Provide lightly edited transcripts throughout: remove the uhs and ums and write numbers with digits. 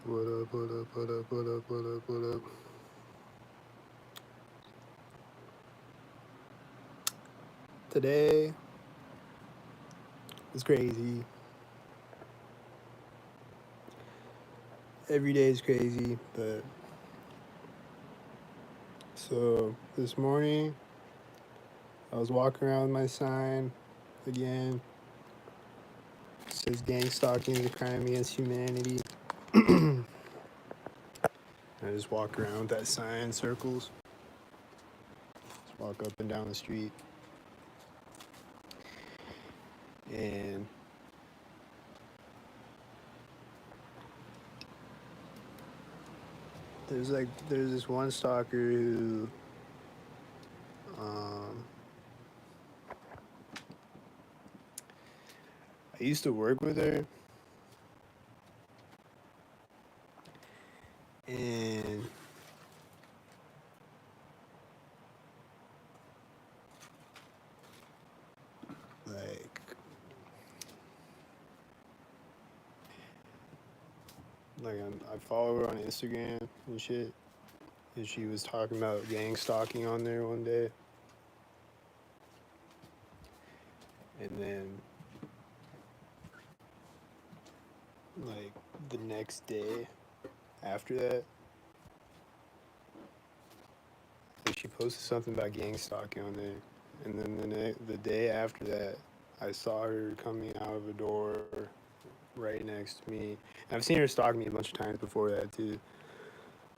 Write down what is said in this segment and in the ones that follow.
What up, what up, what up, what up, what up, what up? Today is crazy. Every day is crazy, but so this morning I was walking around with my sign again. It says gang stalking is a crime against humanity. I just walk around with that sign in circles. Just walk up and down the street. And there's this one stalker who um I used to work with her, and like I follow her on Instagram and shit, and she was talking about gang stalking on there one day, and then like the next day after that, like, she posted something about gang stalking on there, and then the day after that, I saw her coming out of a door right next to me. And I've seen her stalk me a bunch of times before that too,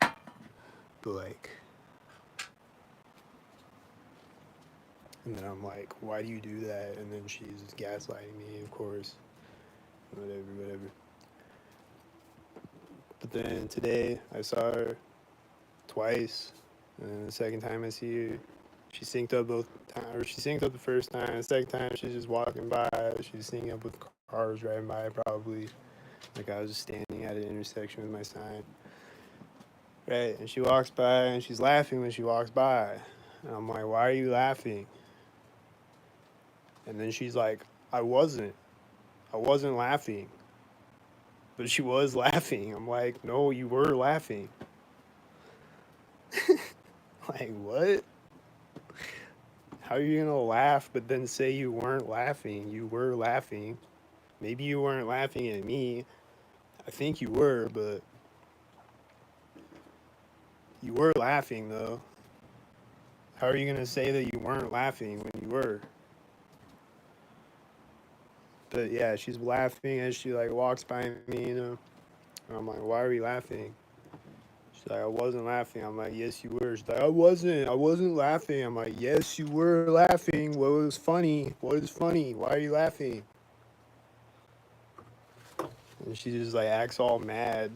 but like, and then I'm like, why do you do that? And then she's gaslighting me, of course. Whatever, whatever. But then today I saw her twice, and then the second time I see her, she synced up both times, or she synced up the first time. The second time she's just walking by. She's syncing up with cars driving by, probably. Like I was just standing at an intersection with my sign, right? And she walks by, and she's laughing when she walks by, and I'm like, why are you laughing? And then she's like, I wasn't. I wasn't laughing. But she was laughing. I'm like, no, you were laughing. Like, what? How are you gonna laugh but then say you weren't laughing? You were laughing. Maybe you weren't laughing at me. I think you were, but you were laughing though. How are you gonna say that you weren't laughing when you were? But yeah, she's laughing as she like walks by me, you know. And I'm like, why are we laughing? She's like, I wasn't laughing. I'm like, yes, you were. She's like, I wasn't laughing. I'm like, yes, you were laughing. What was funny? What is funny? Why are you laughing? And she just like acts all mad.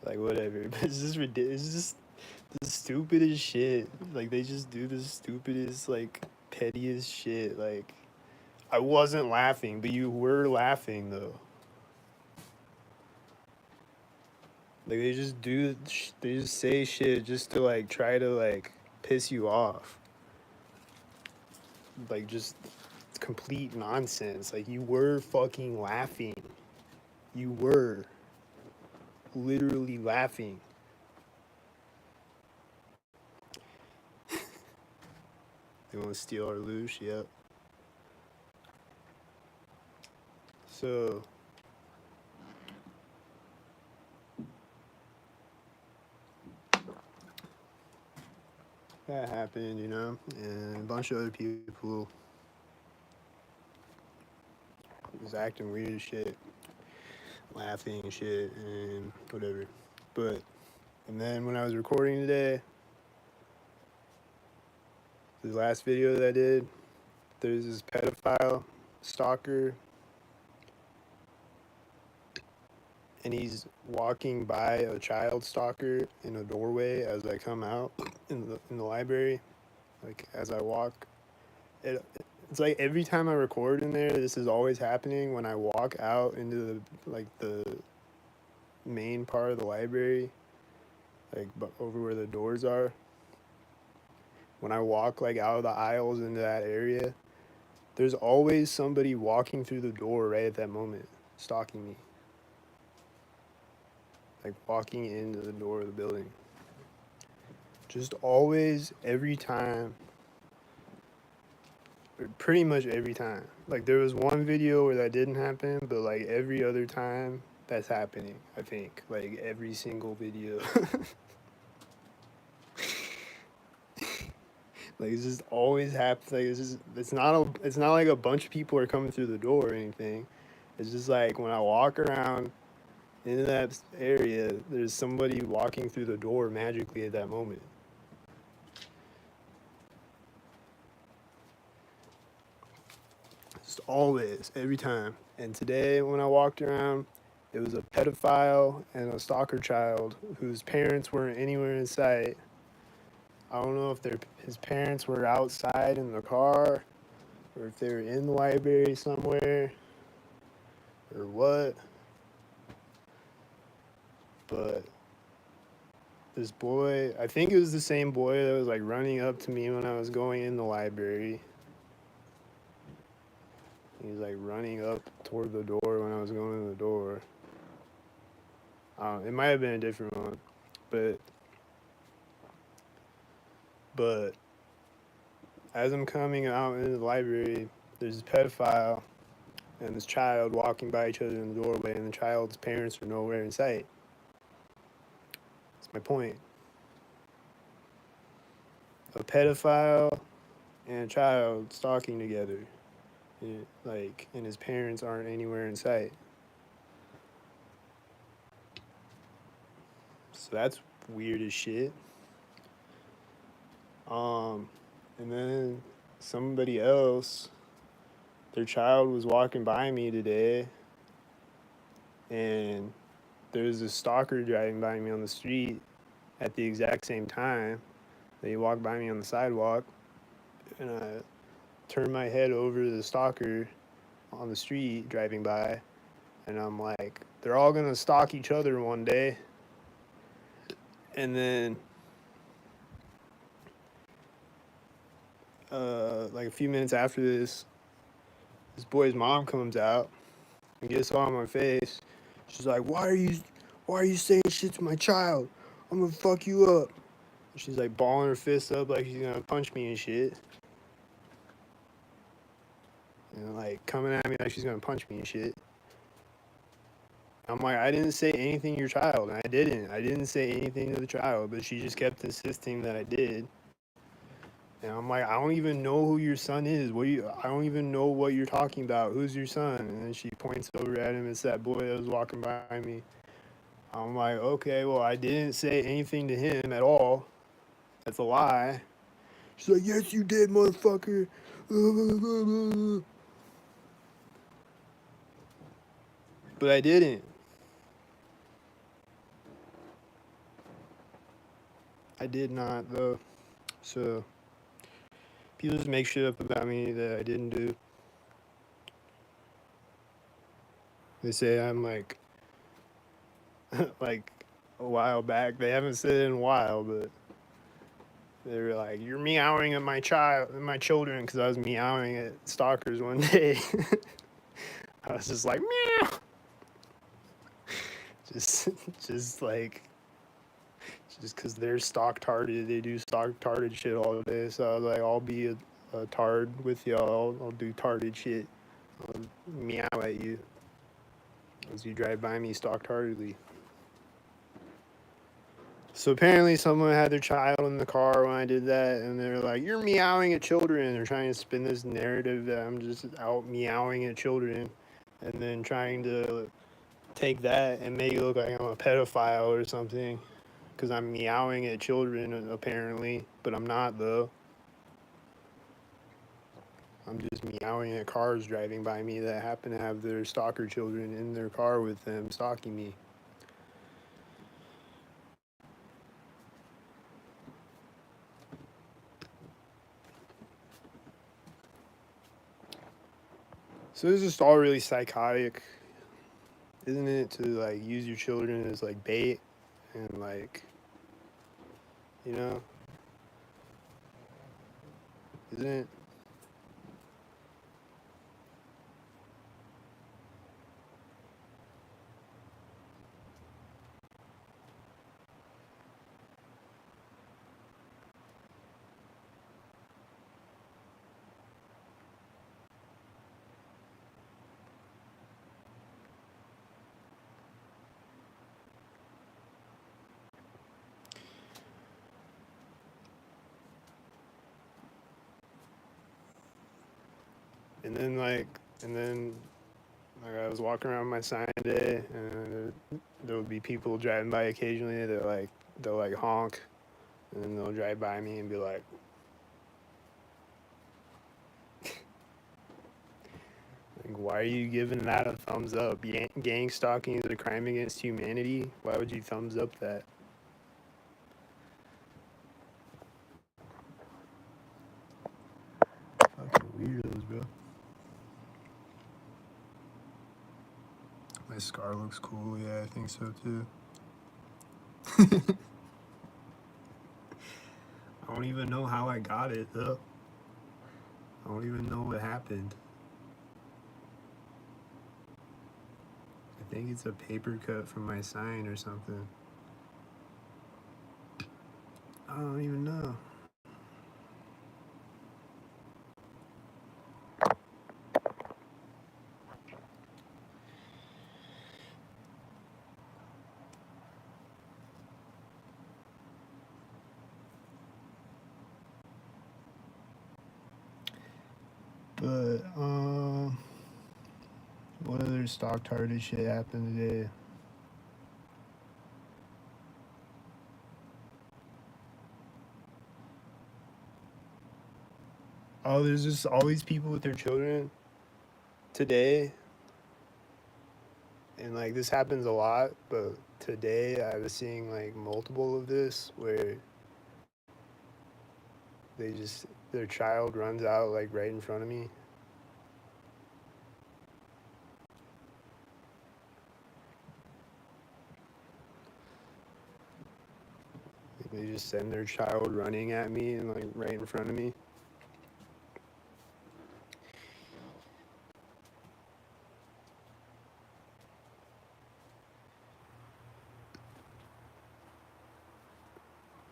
Like, whatever. But it's just ridiculous. It's just the stupidest shit. Like, they just do the stupidest, like, pettiest shit. Like, I wasn't laughing, but you were laughing, though. Like, they just say shit just to, like, try to, like, piss you off. Like, just complete nonsense. Like, you were fucking laughing. You were literally laughing. They want to steal our loosh, yep. So, that happened, you know, and a bunch of other people was acting weird as shit, laughing and shit, and whatever. But, and then when I was recording today, the last video that I did, there's this pedophile stalker, and he's walking by a child stalker in a doorway as I come out in the library, like as I walk. It's like every time I record in there, this is always happening when I walk out into the main part of the library, like over where the doors are. When I walk like out of the aisles into that area, there's always somebody walking through the door right at that moment, stalking me. like walking into the door of the building. Just always, every time, pretty much every time. Like there was one video where that didn't happen, but like every other time that's happening, I think. Like every single video. Like it's just always happens. Like it's not like a bunch of people are coming through the door or anything. It's just like when I walk around in that area, there's somebody walking through the door magically at that moment. Just always, every time. And today when I walked around, it was a pedophile and a stalker child whose parents weren't anywhere in sight. I don't know if his parents were outside in the car or if they were in the library somewhere or what. But this boy, I think it was the same boy that was like running up to me when I was going in the library. He was like running up toward the door when I was going in the door. It might have been a different one, but as I'm coming out into the library, there's this pedophile and this child walking by each other in the doorway, and the child's parents are nowhere in sight. That's my point. A pedophile and a child stalking together, and his parents aren't anywhere in sight. So that's weird as shit. And then somebody else, their child was walking by me today, and there was a stalker driving by me on the street at the exact same time. They walked by me on the sidewalk, and I turned my head over to the stalker on the street driving by, and I'm like, they're all gonna stalk each other one day. And then like a few minutes after this boy's mom comes out and gets all on my face. She's like, why are you saying shit to my child? I'm gonna fuck you up. And she's like balling her fists up like she's gonna punch me and shit. And like coming at me like she's gonna punch me and shit. I'm like, I didn't say anything to your child, and I didn't say anything to the child, but she just kept insisting that I did. And I'm like, I don't even know who your son is. I don't even know what you're talking about. Who's your son? And then she points over at him. It's that boy that was walking by me. I'm like, okay, well, I didn't say anything to him at all. That's a lie. She's like, yes, you did, motherfucker. But I didn't. I did not, though. So people just make shit up about me that I didn't do. They say I'm like, like a while back. They haven't said it in a while, but they were like, "You're meowing at my children," because I was meowing at stalkers one day. I was just like meow, just, just like, just because they're stalk-tarded, they do stalk-tarded shit all day. So I was like, I'll be a tard with y'all. I'll do tarded shit. I'll meow at you as you drive by me stalk-tardedly. So apparently someone had their child in the car when I did that, and they're like, you're meowing at children. They're trying to spin this narrative that I'm just out meowing at children, and then trying to take that and make it look like I'm a pedophile or something, because I'm meowing at children apparently, but I'm not though. I'm just meowing at cars driving by me that happen to have their stalker children in their car with them stalking me. So this is just all really psychotic, isn't it? To like use your children as like bait and like, you know, isn't it? And then like I was walking around my sign today, and there would be people driving by occasionally. They'll like honk, and then they'll drive by me and be like, "Why are you giving that a thumbs up? Gang stalking is a crime against humanity. Why would you thumbs up that?" Fucking weirdos, bro. My scar looks cool. Yeah, I think so too. I don't even know how I got it though. I don't even know what happened. I think it's a paper cut from my sign or something. I don't even know. But what other stalktarded shit happened today? Oh, there's just all these people with their children today, and like this happens a lot, but today I was seeing like multiple of this where their child runs out like right in front of me. They just send their child running at me and like right in front of me.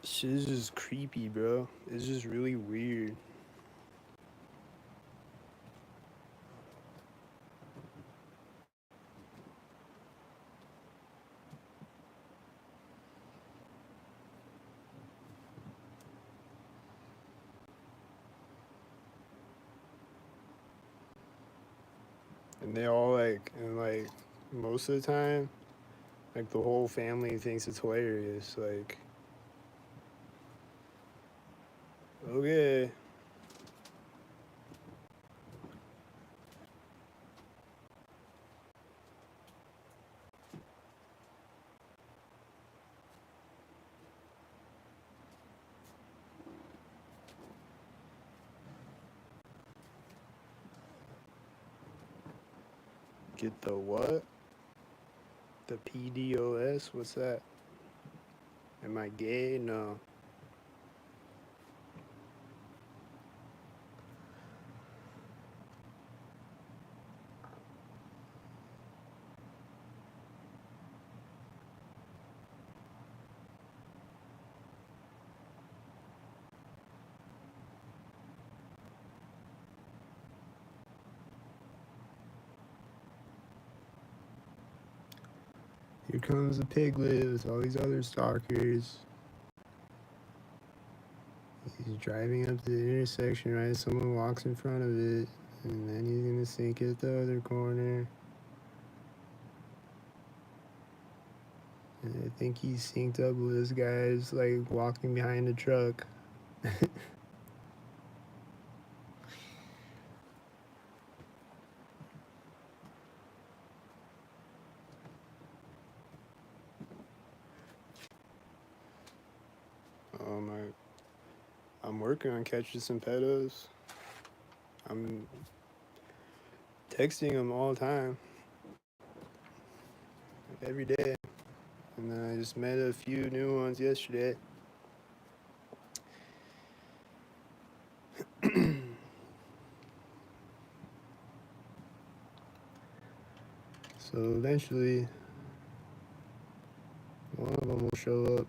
Shit is just creepy, bro. It's just really weird. And they all like most of the time, like the whole family thinks it's hilarious. Like, okay. Get the what? The PDOS? What's that? Am I gay? No. Here comes the piglet with all these other stalkers. He's driving up the intersection, right? Someone walks in front of it, and then he's gonna sink it at the other corner. And I think he's synced up with this guy's like walking behind the truck. I'm working on catching some pedos. I'm texting them all the time, every day. And then I just met a few new ones yesterday. So eventually, one of them will show up.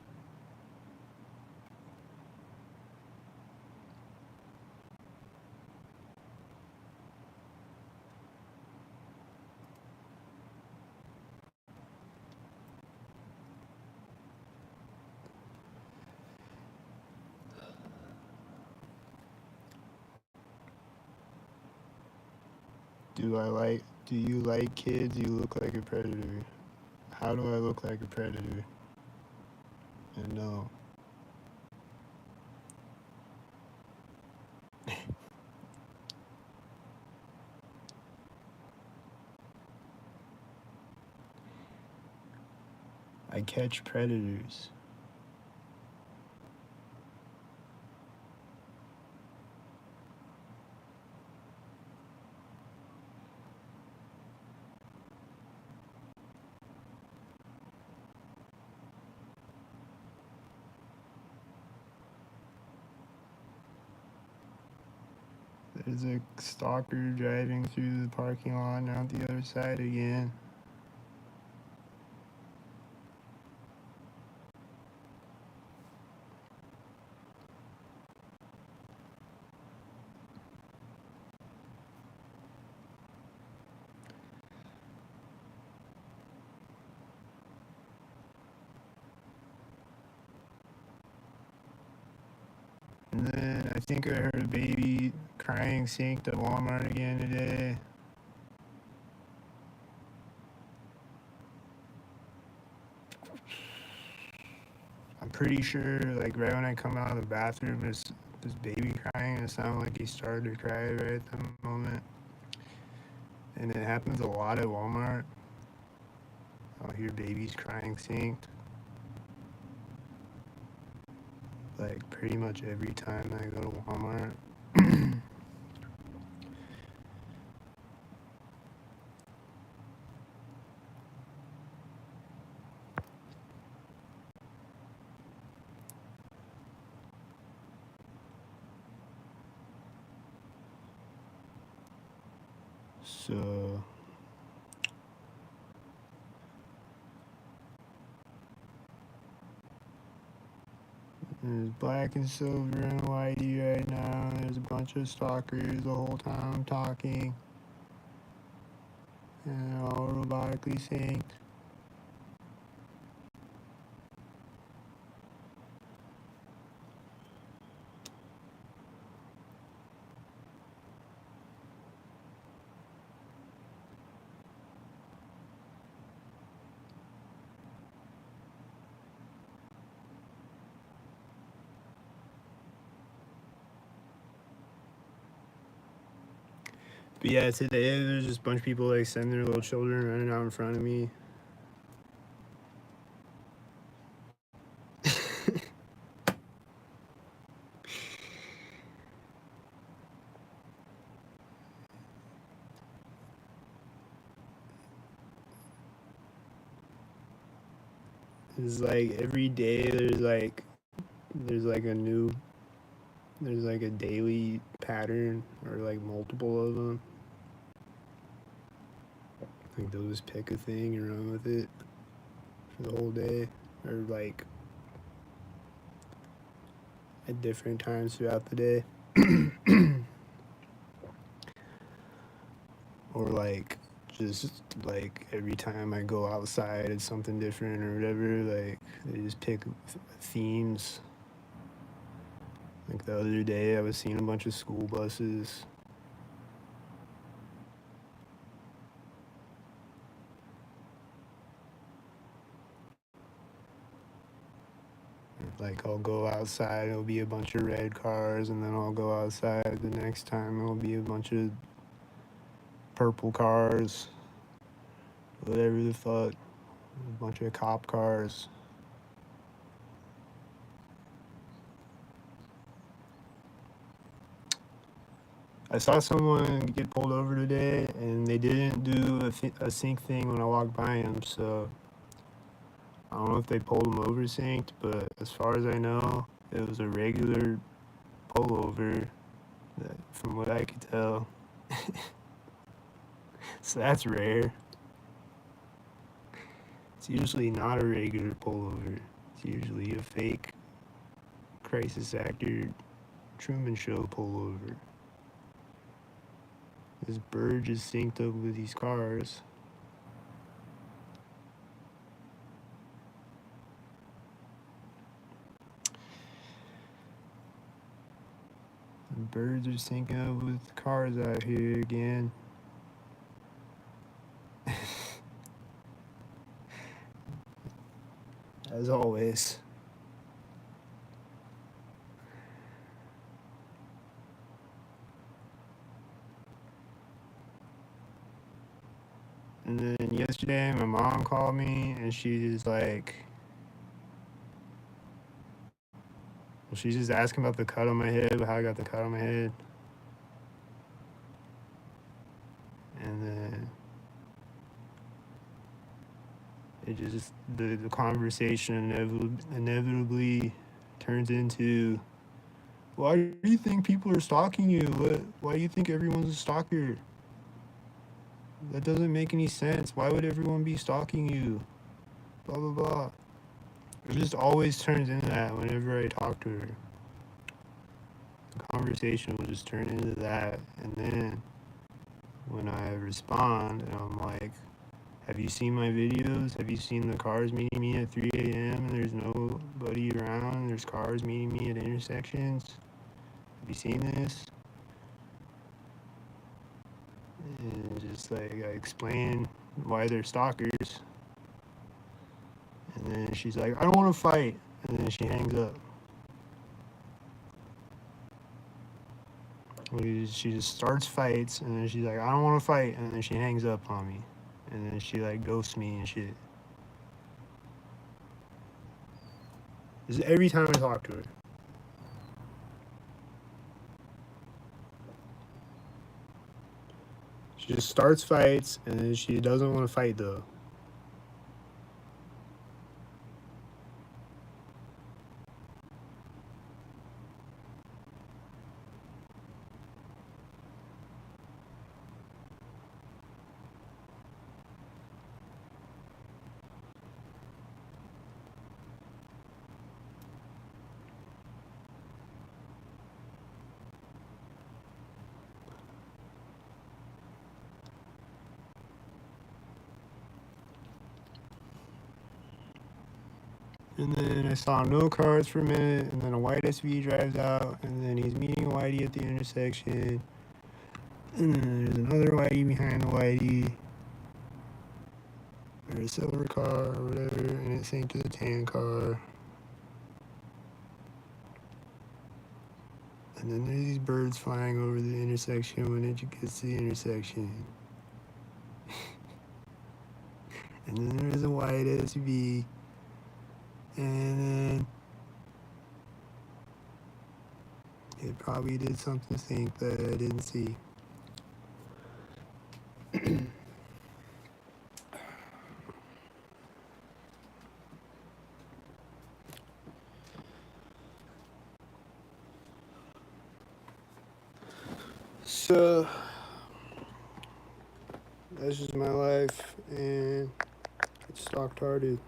Do you like kids? You look like a predator. How do I look like a predator? And no. I catch predators. There's a stalker driving through the parking lot and out the other side again. And then I think I heard a baby crying synced at Walmart again today. I'm pretty sure, like, right when I come out of the bathroom, this baby crying, and it sounded like he started to cry right at the moment. And it happens a lot at Walmart. I'll hear babies crying synced. Like, pretty much every time I go to Walmart. So there's black and silver and whitey right now. There's a bunch of stalkers the whole time I'm talking. And they're all robotically synced. But yeah, today there's just a bunch of people like sending their little children running out in front of me. It's like every day there's like a new there's like a daily pattern or like multiple of them. Like they'll just pick a thing and run with it for the whole day, or like at different times throughout the day. Or like just like every time I go outside it's something different or whatever. Like they just pick themes. Like the other day I was seeing a bunch of school buses. Like I'll go outside, it'll be a bunch of red cars, and then I'll go outside the next time, it'll be a bunch of purple cars, whatever the fuck, a bunch of cop cars. I saw someone get pulled over today, and they didn't do a sync thing when I walked by him, so I don't know if they pulled him over synced, but as far as I know, it was a regular pullover, from what I could tell. So that's rare. It's usually not a regular pullover. It's usually a fake crisis actor Truman Show pullover. This bird is synced up with these cars. The birds are syncing up with cars out here again. as always. And then yesterday, my mom called me, and she's like, well, she's just asking about the cut on my head, how I got the cut on my head. And then it just, the conversation inevitably turns into, why do you think people are stalking you? Why do you think everyone's a stalker? That doesn't make any sense. Why would everyone be stalking you? Blah, blah, blah. It just always turns into that whenever I talk to her. The conversation will just turn into that. And then when I respond and I'm like, have you seen my videos? Have you seen the cars meeting me at 3 a.m. and there's nobody around and there's cars meeting me at intersections? Have you seen this? And just like I explain why they're stalkers. And then she's like, I don't want to fight. And then she hangs up. She just starts fights, and then she's like, I don't want to fight. And then she hangs up on me. And then she like ghosts me and shit. This is every time I talk to her. She just starts fights, and then she doesn't want to fight though. And then I saw no cars for a minute, and then a white SUV drives out, and then he's meeting a whitey at the intersection. And then there's another whitey behind the whitey. Or a silver car or whatever, and it synced to the tan car. And then there's these birds flying over the intersection when it gets to the intersection. And then there's a white SUV. And then it probably did something sync that I didn't see. So that's just my life, and it's stalktarded.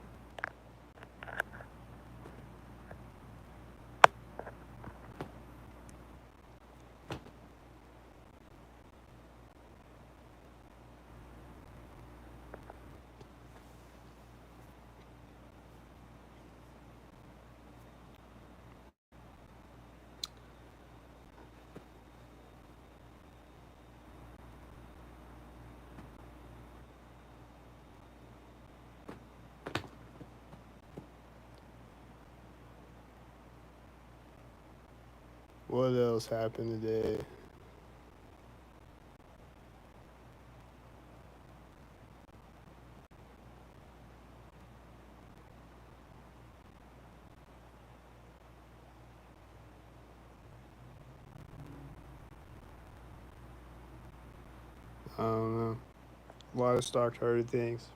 What else happened today? I don't know. A lot of stalktarded things.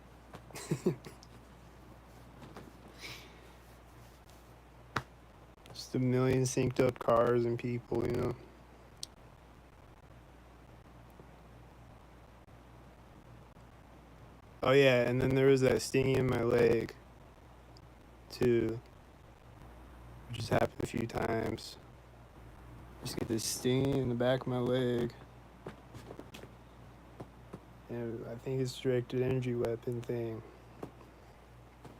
Just a million synced up cars and people, you know. Oh yeah, and then there was that stinging in my leg too, which has happened a few times. Just get this stinging in the back of my leg. And I think it's directed energy weapon thing.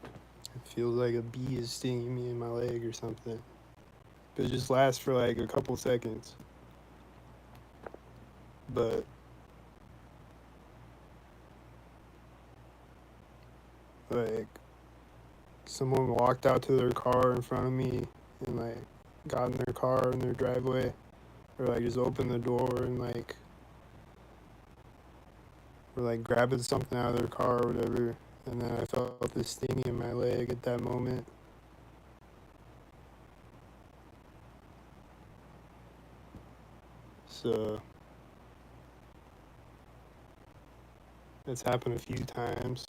It feels like a bee is stinging me in my leg or something. But it just lasts for like a couple seconds. But like someone walked out to their car in front of me and like got in their car in their driveway, or like just opened the door and like were like grabbing something out of their car or whatever, and then I felt this stinging in my leg at that moment. So it's happened a few times.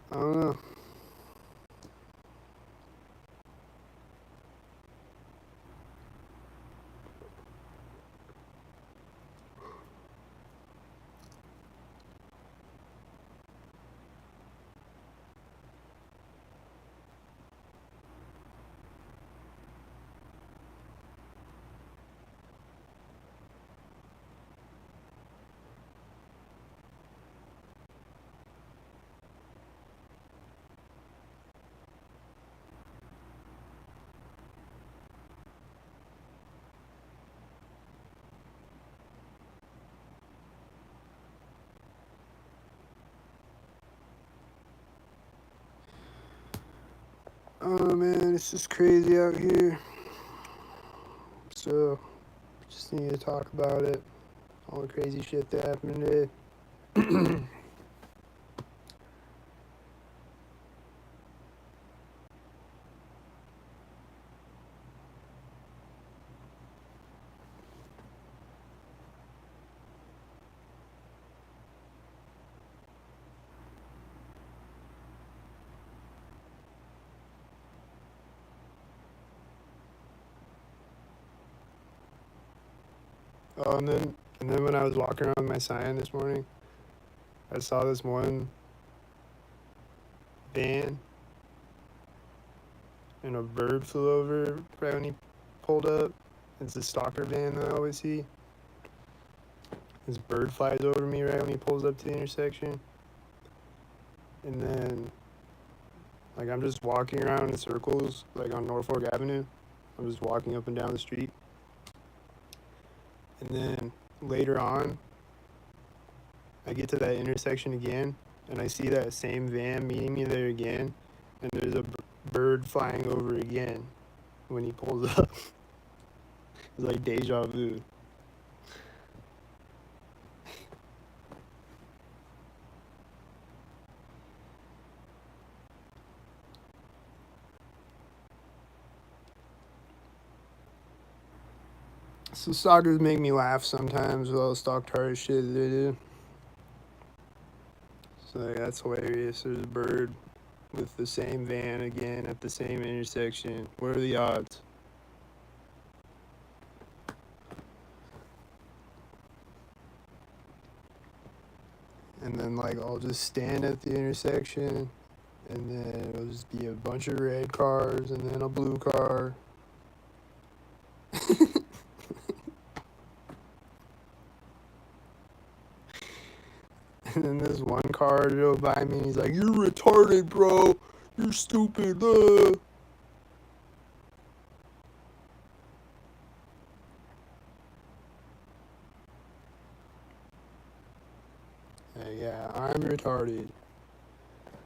I don't know. Oh man, it's just crazy out here. So just need to talk about it. All the crazy shit that happened today. Oh, and then when I was walking around with my sign this morning, I saw this one van and a bird flew over right when he pulled up. It's the stalker van that I always see. This bird flies over me right when he pulls up to the intersection. And then, like, I'm just walking around in circles, like on Norfolk Avenue. I'm just walking up and down the street. And then later on, I get to that intersection again, and I see that same van meeting me there again, and there's a bird flying over again when he pulls up. It's like deja vu. So stalkers make me laugh sometimes with all the stalktarded shit that they do. So like, that's hilarious. There's a bird with the same van again at the same intersection. What are the odds? And then like I'll just stand at the intersection, and then it'll just be a bunch of red cars and then a blue car. And then this one car drove by me and he's like, "You're retarded, bro. You're stupid." Hey, yeah, I'm retarded.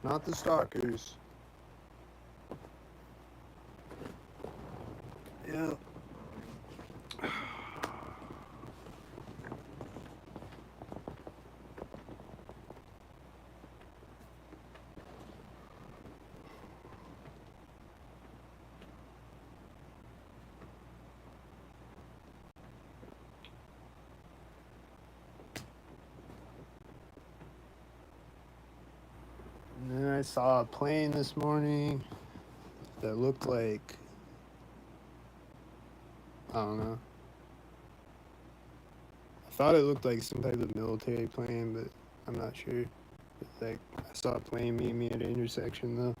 Not the stalkers. Yeah. And then I saw a plane this morning that looked like, I don't know. I thought it looked like some type of military plane, but I'm not sure. It's like I saw a plane meet me at an intersection though.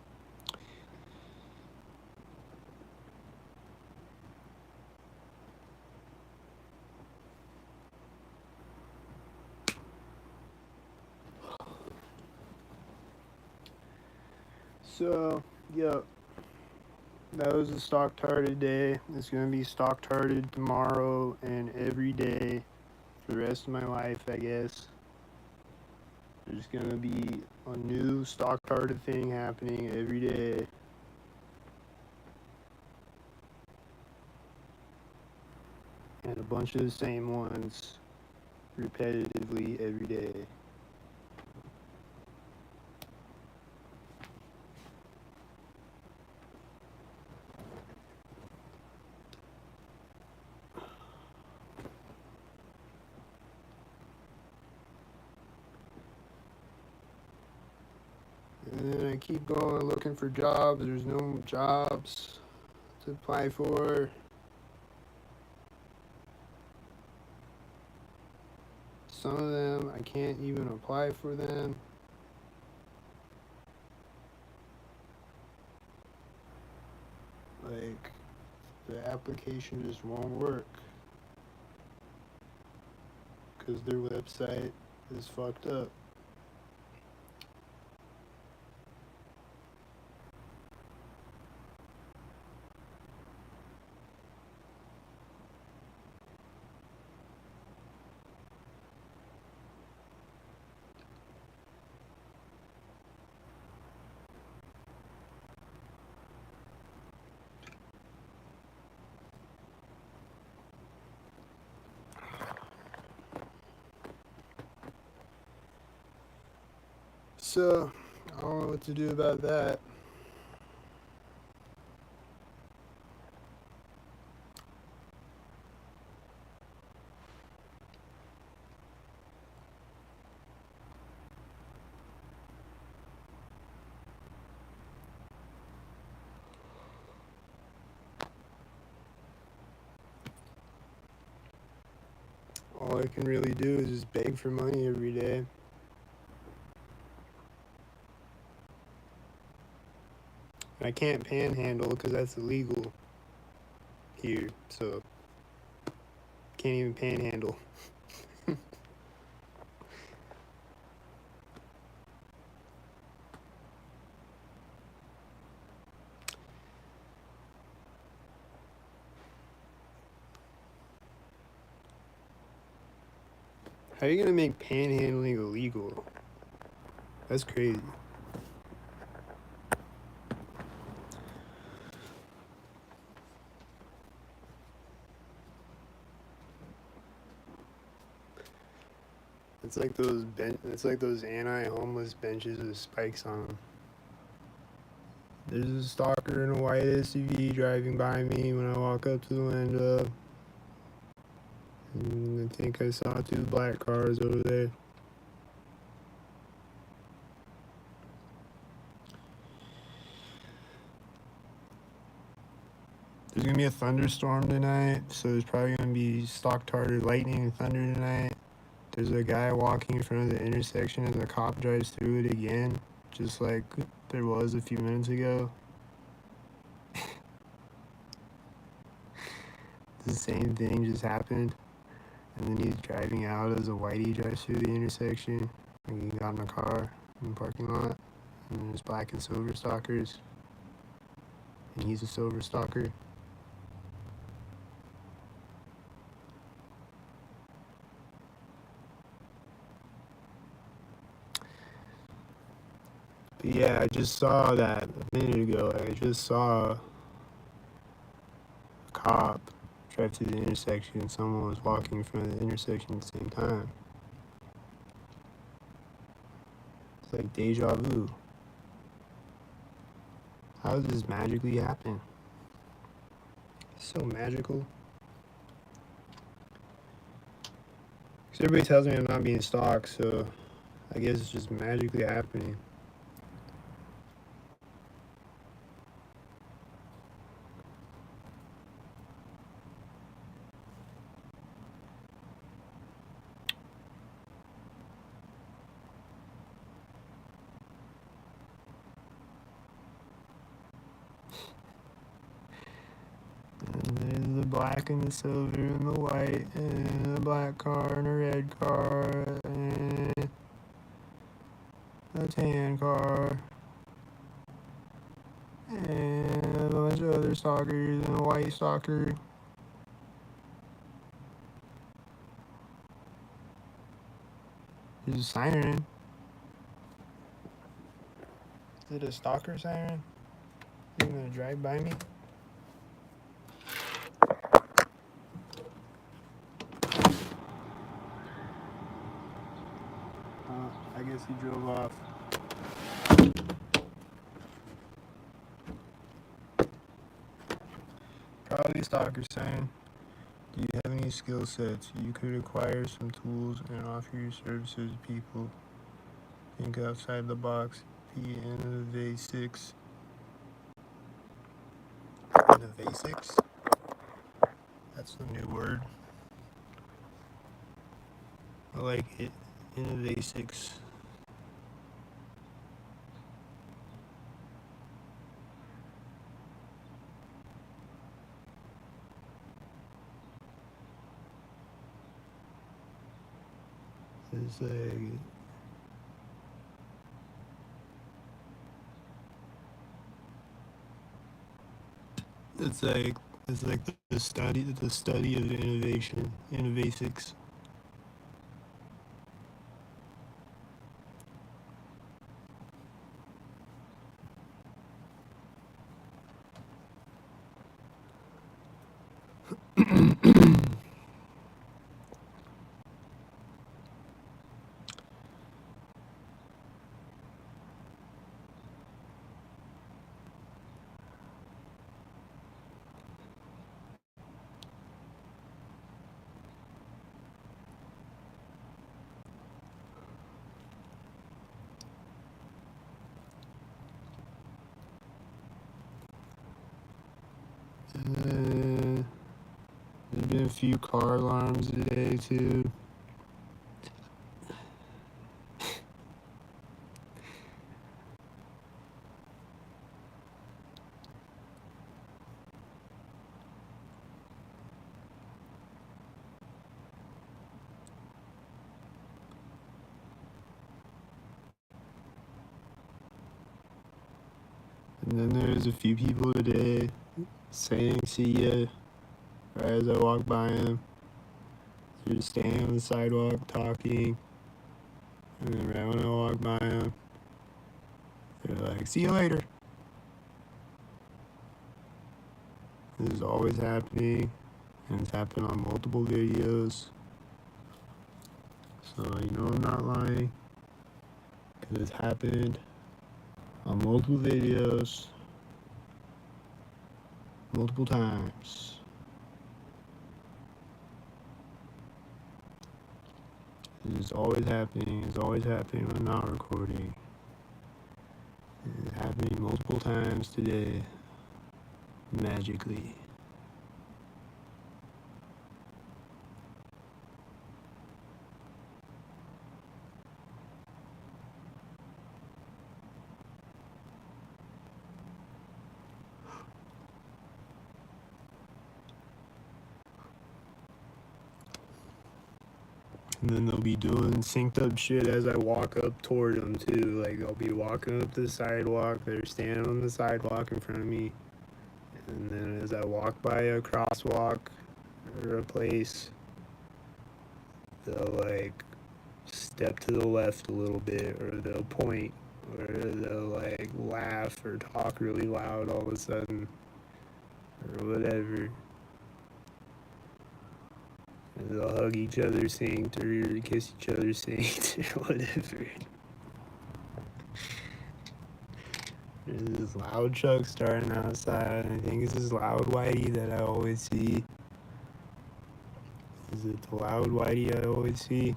So, yeah, that was a stalktarded day. It's gonna be stalktarded tomorrow and every day for the rest of my life, I guess. There's gonna be a new stalktarded thing happening every day. And a bunch of the same ones repetitively every day. And then I keep going looking for jobs. There's no jobs to apply for. Some of them, I can't even apply for them. Like, the application just won't work. Because their website is fucked up. So, I don't know what to do about that. All I can really do is just beg for money every day. And I can't panhandle because that's illegal here, so can't even panhandle. How are you gonna make panhandling illegal? That's crazy. It's like those anti-homeless benches with spikes on them. There's a stalker in a white SUV driving by me when I walk up to the window. And I think I saw 2 black cars over there. There's gonna be a thunderstorm tonight, so there's probably gonna be stalktarded lightning and thunder tonight. There's a guy walking in front of the intersection and the cop drives through it again, just like there was a few minutes ago. The same thing just happened. And then he's driving out as a whitey drives through the intersection. And he got in a car in the parking lot. And there's black and silver stalkers. And he's a silver stalker. But yeah, I just saw that a minute ago. I just saw a cop drive through the intersection and someone was walking in front of the intersection at the same time. It's like deja vu. How does this magically happen? It's so magical. Because everybody tells me I'm not being stalked, so I guess it's just magically happening. And there's the black and the silver and the white and a black car and a red car and a tan car and a bunch of other stalkers and a white stalker. There's a siren. Is it a stalker siren? Is it gonna drive by me? I guess he drove off. Probably a stalker siren. Do you have any skill sets? You could acquire some tools and offer your services to people. Think outside the box. Be innovative. Innovative? That's the new word. I like it. Innovative. It's like it's like the study of innovation, innovatics. There's been a few car alarms today too. And then there's a few people today saying see ya right as I walk by them. They're just standing on the sidewalk talking. And then right when I walk by them, they're like, see you later. This is always happening. And it's happened on multiple videos. So you know I'm not lying. Because it's happened on multiple videos. Multiple times. It's always happening. It's always happening when I'm not recording. It's happening multiple times today. Magically. And then they'll be doing synced up shit as I walk up toward them too. Like I'll be walking up the sidewalk, they're standing on the sidewalk in front of me. And then as I walk by a crosswalk or a place, they'll like step to the left a little bit, or they'll point, or they'll like laugh or talk really loud all of a sudden, or whatever. And they'll hug each other synced, or kiss each other synced, or whatever. There's this loud truck starting outside, and I think it's this loud whitey that I always see. Is it the loud whitey I always see?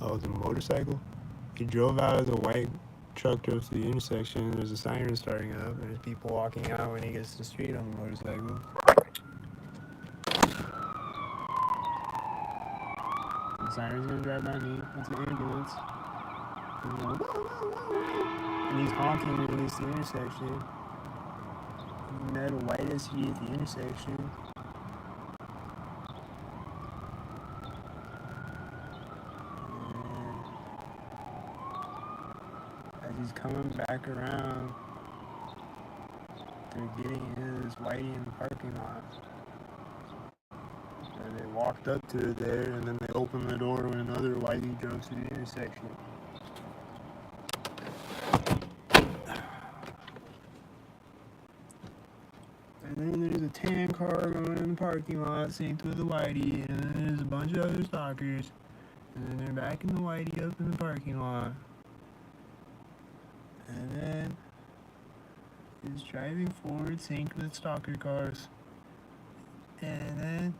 Oh, it's a motorcycle? He drove out as a white truck drove to the intersection. There's a siren starting up. There's people walking out when he gets to the street on the motorcycle. The siren's gonna drive by me. It's an ambulance. And he's honking when he gets to the intersection. And then a white SUV at the intersection. And as he's coming back around, they're getting his whitey in the parking lot. And they walked up to it there, and then they opened the door when another whitey drove through the intersection. And then there's a tan car going in the parking lot, synced with the whitey, and then there's a bunch of other stalkers. And then they're backing the whitey up in the parking lot. And then he's driving forward, synced with stalker cars. And then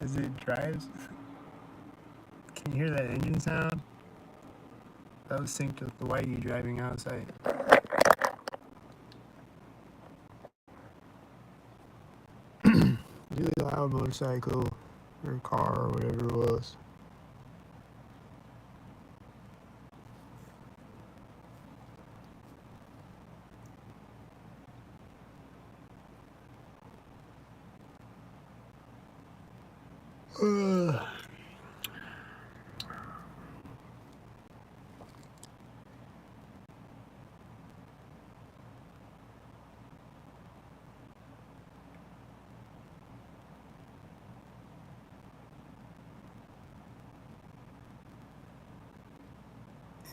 as it drives, can you hear that engine sound? That was synced with the whitey driving outside. Really loud motorcycle or car or whatever it was.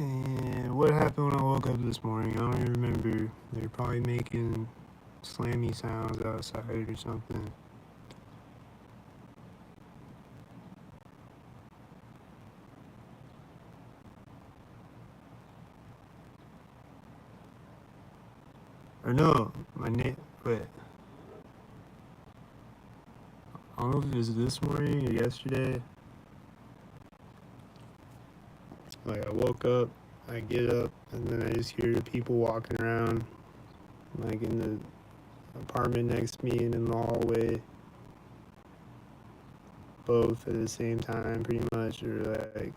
And what happened when I woke up this morning? I don't even remember. They're probably making slammy sounds outside or something. Or no, wait. I don't know if it was this morning or yesterday. Like, I woke up, I get up, and then I just hear the people walking around, like in the apartment next to me and in the hallway, both at the same time, pretty much, or like,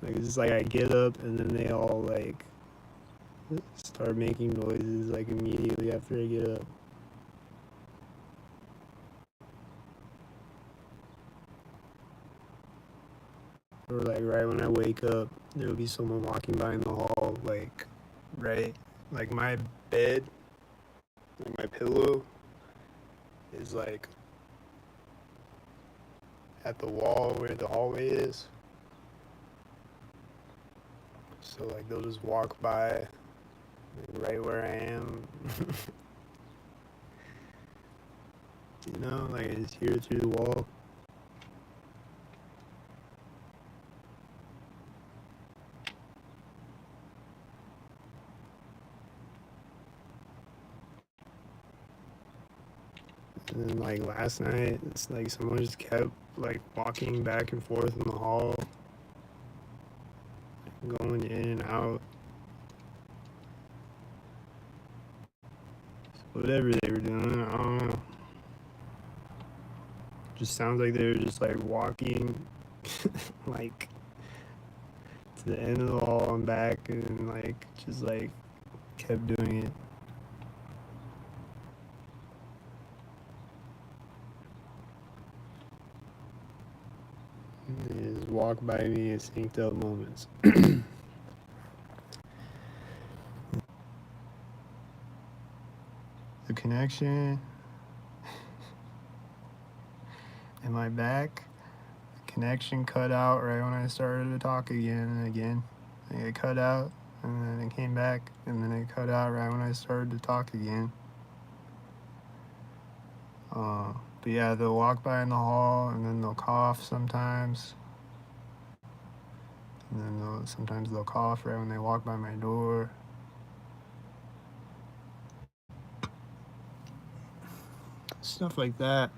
like it's just like I get up and then they all like start making noises like immediately after I get up. Or like right when I wake up, there'll be someone walking by in the hall, like right, like my bed, like my pillow is like at the wall where the hallway is. So like they'll just walk by like, right where I am. You know, like I just hear it through the wall. And then like last night, it's like someone just kept like walking back and forth in the hall, going in and out. Whatever they were doing, I don't know. Just sounds like they were just like walking like to the end of the hall and back, and like just like kept doing it. And they just walk by me in synced up moments. The connection in my back, the connection cut out right when I started to talk again and again. Like it cut out and then it came back and then it cut out right when I started to talk again. But yeah, they'll walk by in the hall and then they'll cough sometimes. And then sometimes they'll cough right when they walk by my door. Stuff like that.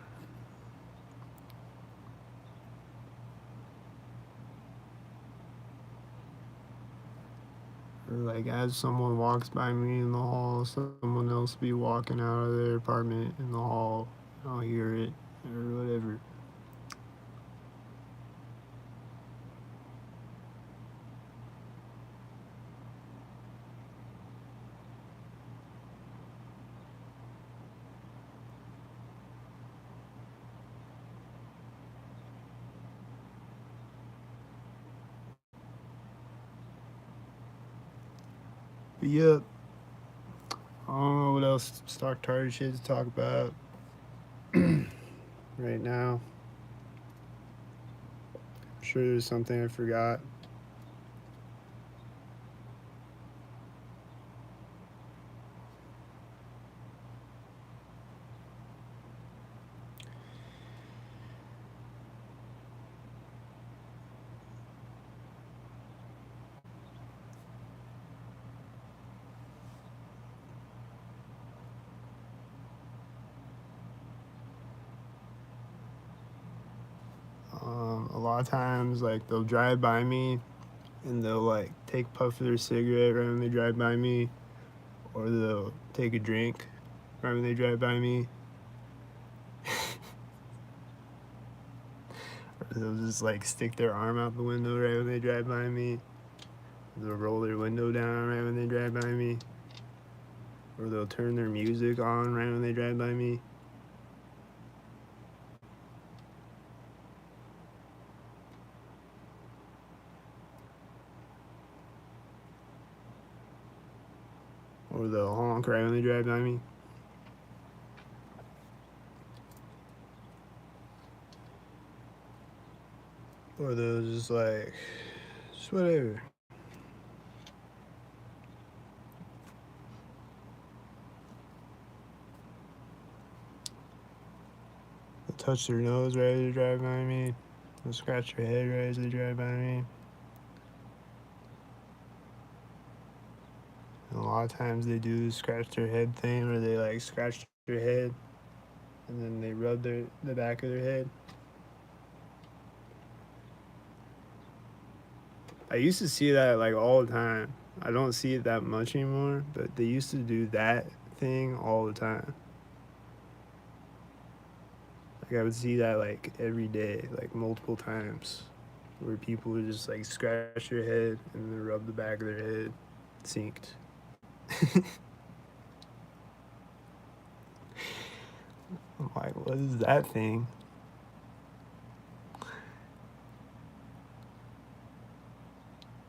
Or like as someone walks by me in the hall, someone else be walking out of their apartment in the hall. I'll hear it or whatever. But yeah, I don't know what else stock tarded shit to talk about right now. I'm sure there's something I forgot. A lot of times, like they'll drive by me and they'll like take a puff of their cigarette right when they drive by me, or they'll take a drink right when they drive by me. Or they'll just like stick their arm out the window right when they drive by me. They'll roll their window down right when they drive by me. Or they'll turn their music on right when they drive by me. Or they'll honk right when they drive by me. Or they'll just like, just whatever. They'll touch their nose right as they drive by me. They'll scratch their head right as they drive by me. And a lot of times they do the scratch their head thing where they like scratch their head and then they rub the back of their head. I used to see that like all the time. I don't see it that much anymore, but they used to do that thing all the time. Like I would see that like every day, like multiple times, where people would just like scratch their head and then rub the back of their head, synced. I'm like, what is that thing?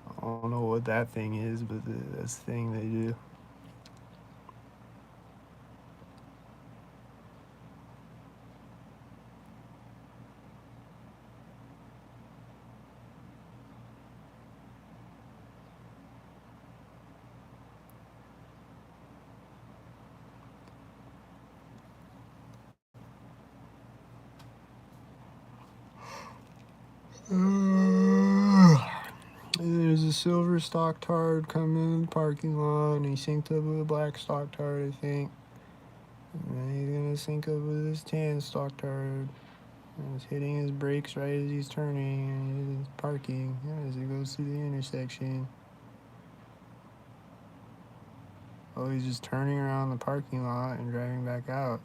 I don't know what that thing is, but that's the thing they do. And there's a silver stock tard coming in the parking lot, and he synced up with a black stock tard, I think. And then he's gonna sync up with his tan stock tard. And he's hitting his brakes right as he's turning, and he's parking as he goes through the intersection. Oh, he's just turning around the parking lot and driving back out.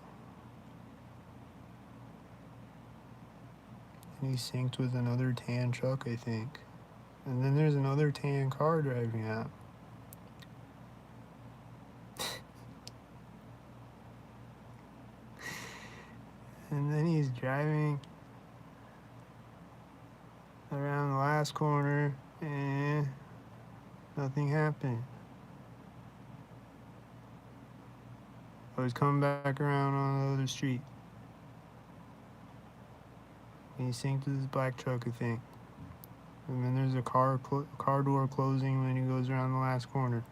And he's synced with another tan truck, I think. And then there's another tan car driving out. And then he's driving around the last corner and nothing happened. I was coming back around on the other street. And he synced with his black truck, I think. And then there's a car door closing when he goes around the last corner.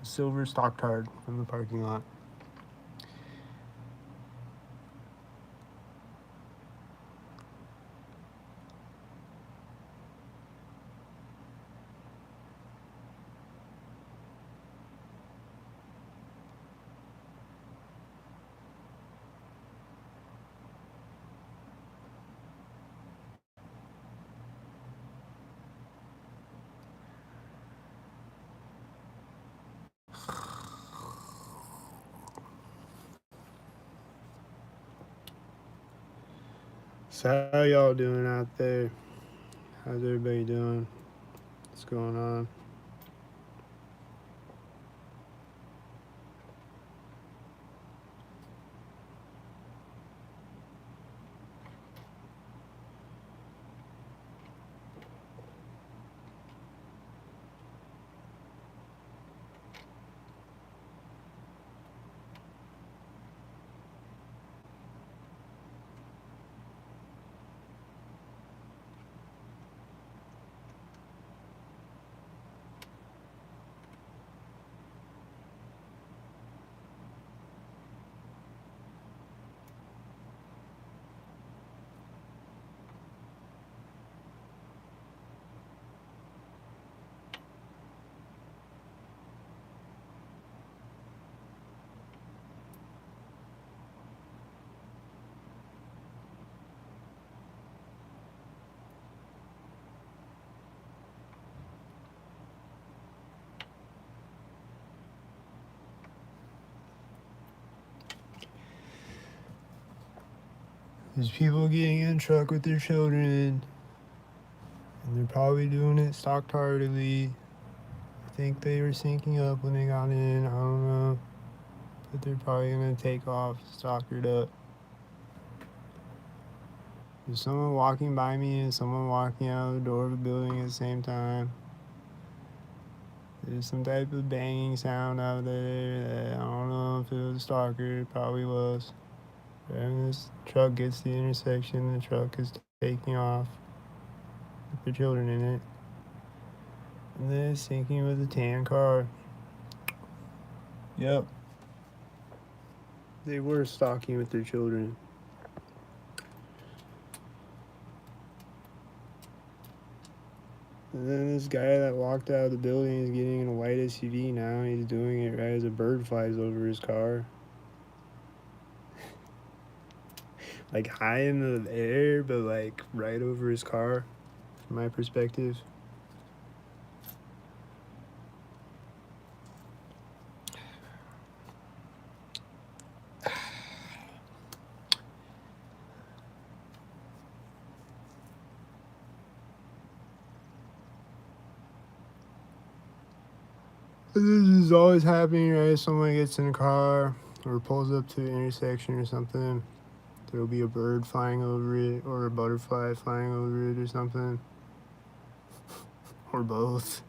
A silver stock tard from the parking lot. So how y'all doing out there? How's everybody doing? What's going on? There's people getting in a truck with their children, and they're probably doing it stalktardedly. I think they were syncing up when they got in. I don't know, but they're probably gonna take off stalkered up. There's someone walking by me and someone walking out of the door of a building at the same time. There's some type of banging sound out there that I don't know if it was a stalker. It probably was. And this truck gets to the intersection. The truck is taking off with the children in it. And then it's syncing with a tan car. Yep. They were stalking with their children. And then this guy that walked out of the building is getting in a white SUV now. He's doing it right as a bird flies over his car. Like high in the air, but like right over his car, from my perspective. This is always happening, right? Someone gets in a car or pulls up to the intersection or something. There'll be a bird flying over it or a butterfly flying over it or something. Or both.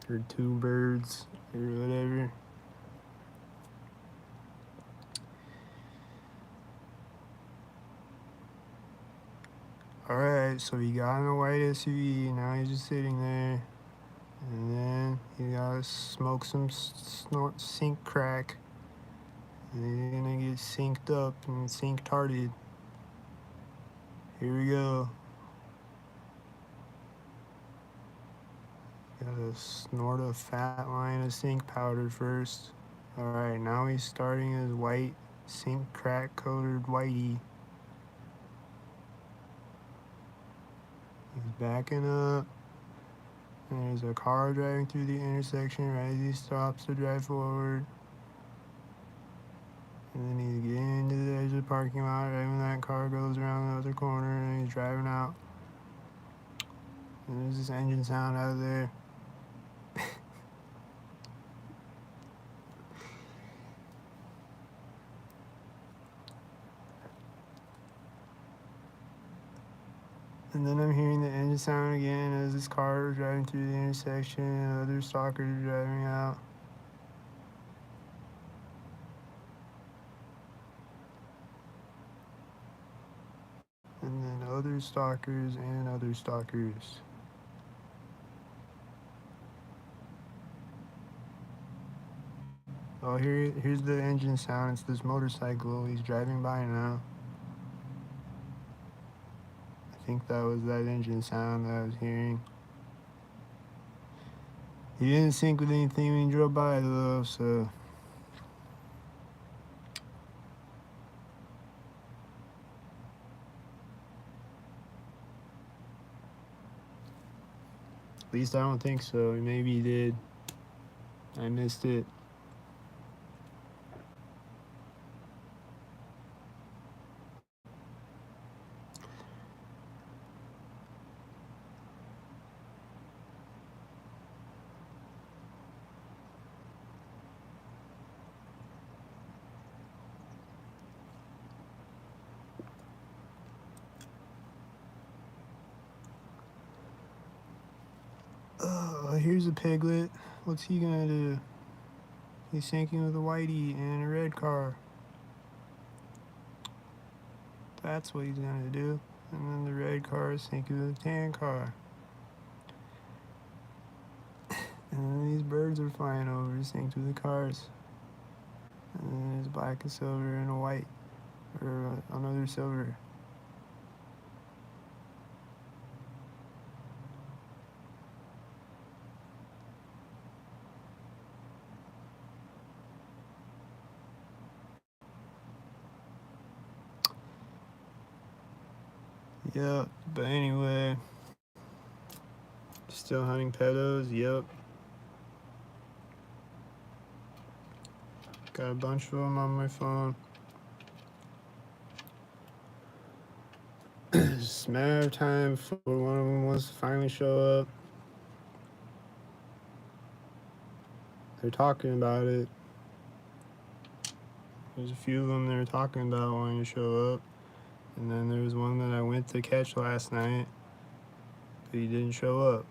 Or two birds or whatever. Alright, so he got in a white SUV, now he's just sitting there. And then he gotta smoke some sync crack. And he's gonna get synced up and stalktarded. Here we go. Gotta snort a fat line of sync powder first. Alright, now he's starting his white sync crack colored whitey. He's backing up. And there's a car driving through the intersection right as he stops to drive forward. And then he's getting into the edge of the parking lot right when that car goes around the other corner and he's driving out. And there's this engine sound out there. And then I'm hearing the engine sound again as this car is driving through the intersection and other stalkers are driving out. And then other stalkers and other stalkers. Oh, here's the engine sound. It's this motorcycle. He's driving by now. I think that was that engine sound that I was hearing. He didn't sync with anything when he drove by though, so. At least I don't think so. Maybe he did. I missed it. Oh, here's a piglet. What's he gonna do? He's syncing with a whitey in a red car. That's what he's gonna do. And then the red car is syncing with a tan car. And then these birds are flying over, synced with the cars. And then there's black and silver and a white. Or another silver. Yep, but anyway. Still hunting pedos, yep. Got a bunch of them on my phone. just a matter of time before one of them wants to finally show up. They're talking about it. There's a few of them that are talking about wanting to show up. And then there was one that I went to catch last night, but he didn't show up.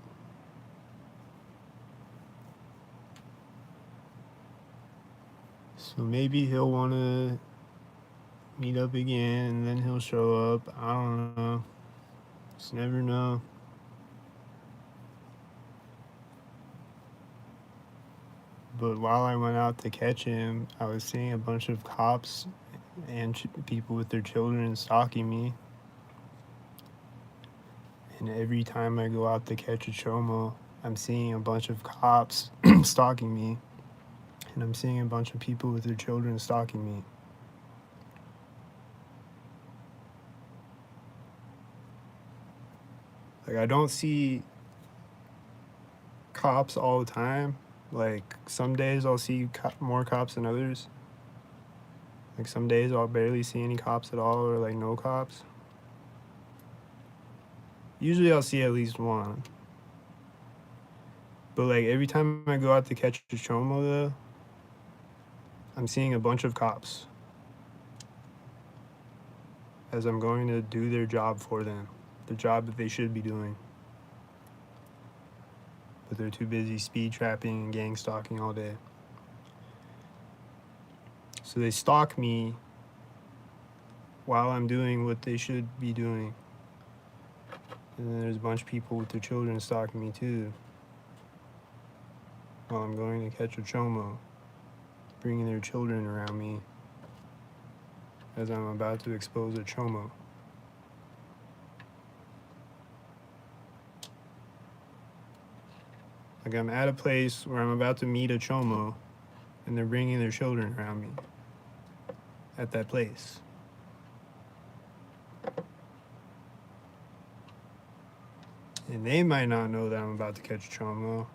So maybe he'll want to meet up again and then he'll show up. I don't know. Just never know. But while I went out to catch him, I was seeing a bunch of cops and people with their children stalking me. And every time I go out to catch a chomo, I'm seeing a bunch of cops stalking me. And I'm seeing a bunch of people with their children stalking me. Like, I don't see cops all the time. Like, some days I'll see more cops than others. Like, some days I'll barely see any cops at all, or like no cops. Usually I'll see at least one. But like every time I go out to catch a chomo though, I'm seeing a bunch of cops as I'm going to do their job for them, the job that they should be doing. But they're too busy speed trapping and gang stalking all day. So they stalk me while I'm doing what they should be doing. And then there's a bunch of people with their children stalking me too while I'm going to catch a chomo, bringing their children around me as I'm about to expose a chomo. Like, I'm at a place where I'm about to meet a chomo and they're bringing their children around me at that place. And they might not know that I'm about to catch a chomo,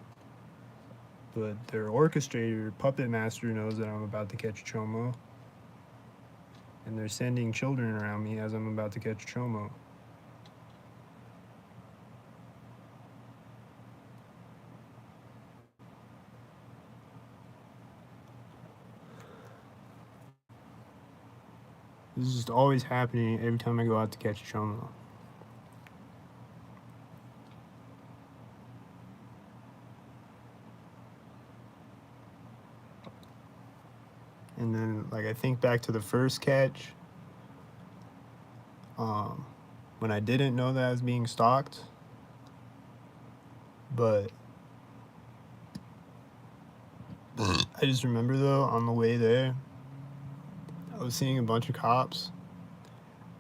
but their orchestrator, puppet master, knows that I'm about to catch a chomo. And they're sending children around me as I'm about to catch a chomo. This is just always happening every time I go out to catch a chomo. And then, like, I think back to the first catch, when I didn't know that I was being stalked, but I just remember though, on the way there, I was seeing a bunch of cops,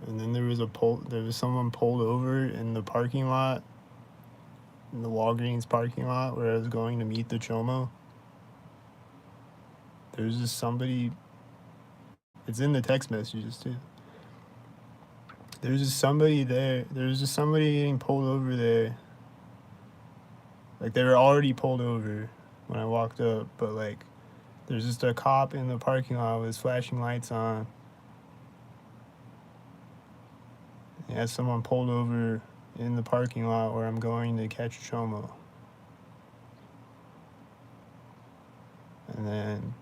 and then there was someone pulled over in the parking lot, in the Walgreens parking lot where I was going to meet the chomo. There's just somebody, it's in the text messages too. There's just somebody there. There's just somebody getting pulled over there. Like, they were already pulled over when I walked up, but like, there's just a cop in the parking lot with his flashing lights on. He has someone pulled over in the parking lot where I'm going to catch a chomo. And then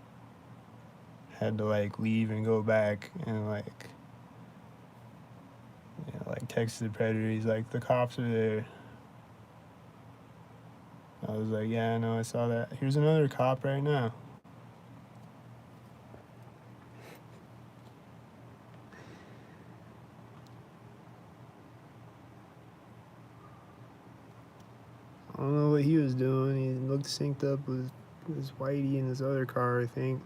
had to like leave and go back and like, you know, like text the predator. He's like, the cops are there. I was like, yeah, I know, I saw that. Here's another cop right now. I don't know what he was doing. He looked synced up with this Whitey in this other car, I think.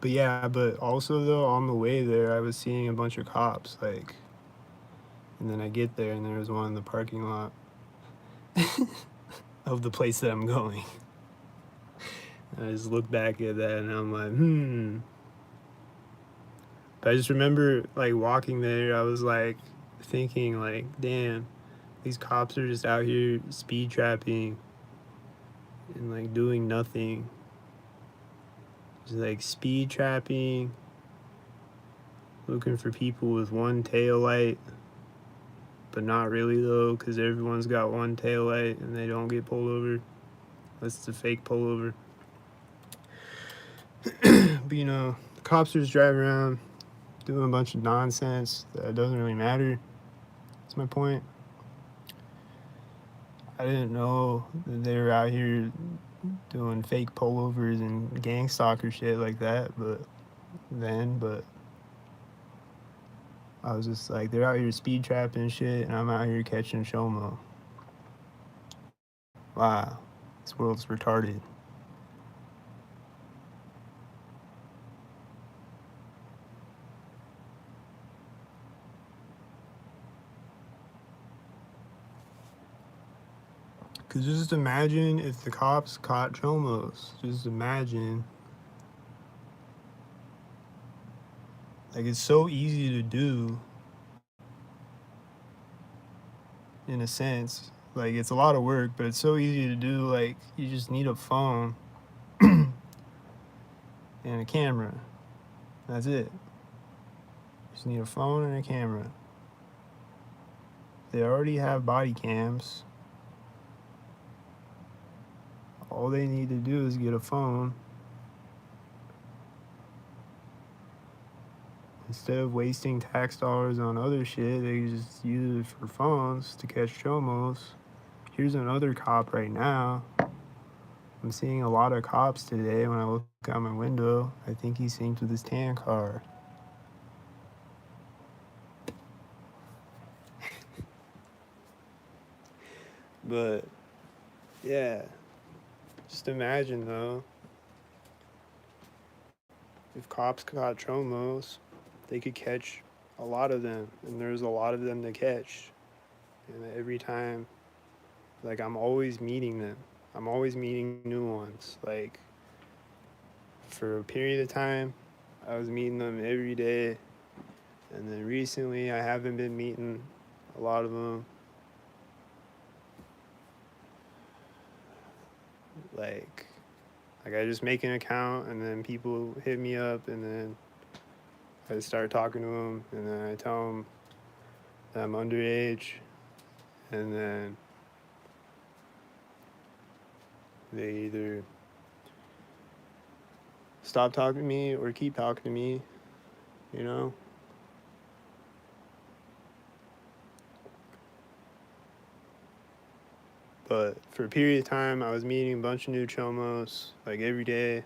But yeah, but also though, on the way there, I was seeing a bunch of cops, like, and then I get there and there was one in the parking lot of the place that I'm going. I just look back at that and I'm like, But I just remember like walking there, I was like thinking like, damn, these cops are just out here speed trapping and like doing nothing. Just like speed trapping looking for people with one tail light, but not really though, because everyone's got one tail light and they don't get pulled over. That's the fake pullover. But you know, the cops are just driving around doing a bunch of nonsense that doesn't really matter. That's my point. I didn't know that they were out here doing fake pullovers and gang stalker shit like that, but I was just like, they're out here speed trapping and shit, and I'm out here catching Shomo. Wow, this world's retarded. Cause just imagine if the cops caught Chomos. Just imagine. Like, it's so easy to do, in a sense. Like, it's a lot of work, but it's so easy to do. Like, you just need a phone and a camera. That's it. You just need a phone and a camera. They already have body cams. All they need to do is get a phone. Instead of wasting tax dollars on other shit, they just use it for phones to catch Chomos. Here's another cop right now. I'm seeing a lot of cops today when I look out my window. I think he synced with his tan car. But, yeah. Just imagine, though, if cops caught Chomos, they could catch a lot of them. And there's a lot of them to catch. And every time, like, I'm always meeting them. I'm always meeting new ones. Like, for a period of time, I was meeting them every day. And then recently, I haven't been meeting a lot of them. Like I just make an account, and then people hit me up, and then I start talking to them, and then I tell them that I'm underage, and then they either stop talking to me or keep talking to me, you know? But for a period of time, I was meeting a bunch of new Chomos, like every day.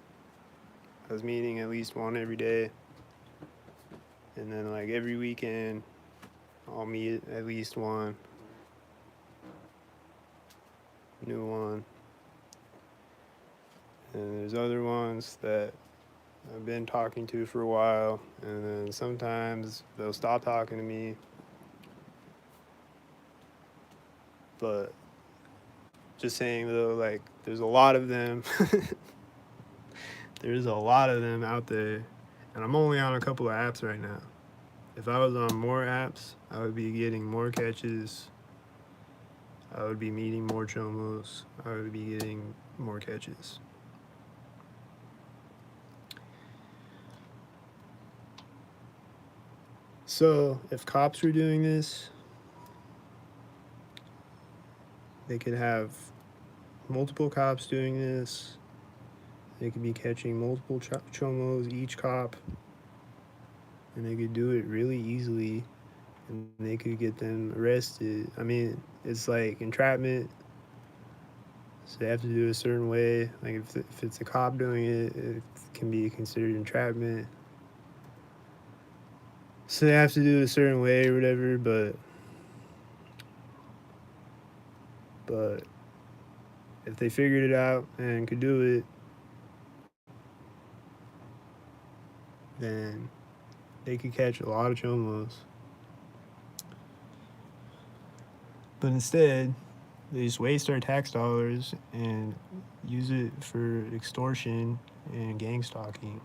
I was meeting at least one every day. And then, like, every weekend, I'll meet at least one new one. And there's other ones that I've been talking to for a while, and then sometimes they'll stop talking to me. But just saying though, like, there's a lot of them. There's a lot of them out there, and I'm only on a couple of apps right now. If I was on more apps, I would be getting more catches. I would be meeting more Chomos. I would be getting more catches. So, if cops were doing this, they could have multiple cops doing this. They could be catching multiple Chomos, each cop, and they could do it really easily, and they could get them arrested. I mean, it's like entrapment, so they have to do it a certain way. Like, if it's a cop doing it, it can be considered entrapment. So they have to do it a certain way or whatever, but if they figured it out and could do it, then they could catch a lot of Chomos. But instead, they just waste our tax dollars and use it for extortion and gang stalking.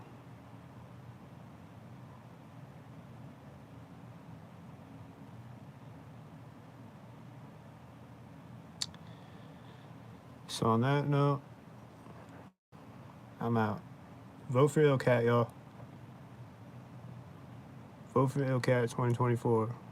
So on that note, I'm out. Vote for Cat, y'all. Vote for Cat 2024.